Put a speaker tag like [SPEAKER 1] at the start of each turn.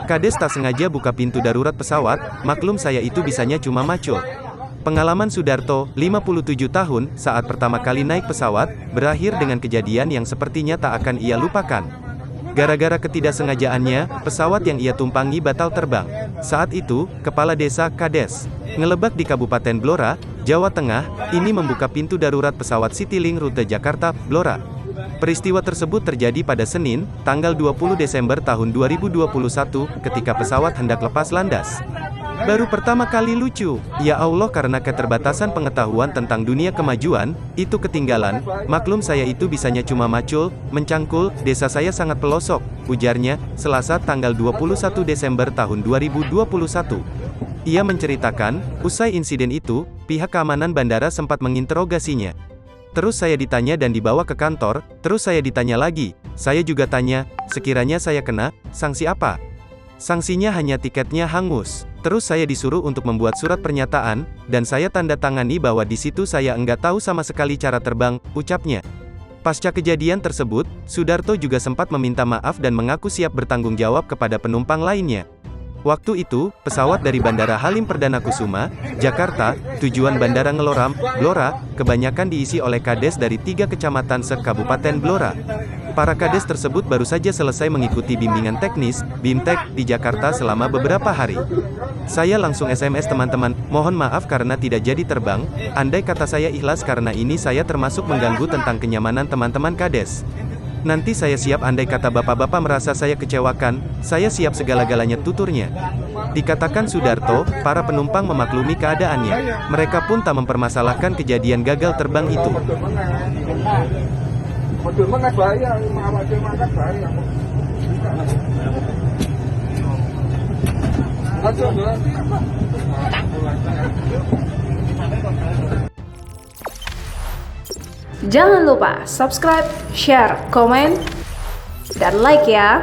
[SPEAKER 1] Kades tak sengaja buka pintu darurat pesawat, maklum saya itu bisanya cuma macul. Pengalaman Sudarto, 57 tahun, saat pertama kali naik pesawat, berakhir dengan kejadian yang sepertinya tak akan ia lupakan. Gara-gara ketidaksengajaannya, pesawat yang ia tumpangi batal terbang. Saat itu, Kepala Desa Kades Ngelebak di Kabupaten Blora, Jawa Tengah, ini membuka pintu darurat pesawat Citylink rute Jakarta-Blora. Peristiwa tersebut terjadi pada Senin, tanggal 20 Desember tahun 2021, ketika pesawat hendak lepas landas. Baru pertama kali lucu, ya Allah, karena keterbatasan pengetahuan tentang dunia kemajuan, itu ketinggalan, maklum saya itu bisanya cuma macul, mencangkul, desa saya sangat pelosok, ujarnya, Selasa tanggal 21 Desember tahun 2021. Ia menceritakan, usai insiden itu, pihak keamanan bandara sempat menginterogasinya. Terus saya ditanya dan dibawa ke kantor, terus saya ditanya lagi, saya juga tanya, sekiranya saya kena, sanksi apa? Sanksinya hanya tiketnya hangus. Terus saya disuruh untuk membuat surat pernyataan, dan saya tanda tangani bahwa di situ saya enggak tahu sama sekali cara terbang, ucapnya. Pasca kejadian tersebut, Sudarto juga sempat meminta maaf dan mengaku siap bertanggung jawab kepada penumpang lainnya. Waktu itu, pesawat dari Bandara Halim Perdana Kusuma, Jakarta, tujuan Bandara Ngeloram, Blora, kebanyakan diisi oleh kades dari 3 kecamatan se-Kabupaten Blora. Para kades tersebut baru saja selesai mengikuti bimbingan teknis, BIMTEK, di Jakarta selama beberapa hari. Saya langsung SMS teman-teman, mohon maaf karena tidak jadi terbang, andai kata saya ikhlas karena ini saya termasuk mengganggu tentang kenyamanan teman-teman kades. Nanti saya siap andai kata bapak-bapak merasa saya kecewakan, saya siap segala-galanya, tuturnya. Dikatakan Sudarto, para penumpang memaklumi keadaannya. Mereka pun tak mempermasalahkan kejadian gagal terbang itu.
[SPEAKER 2] Jangan lupa subscribe, share, komen, dan like ya.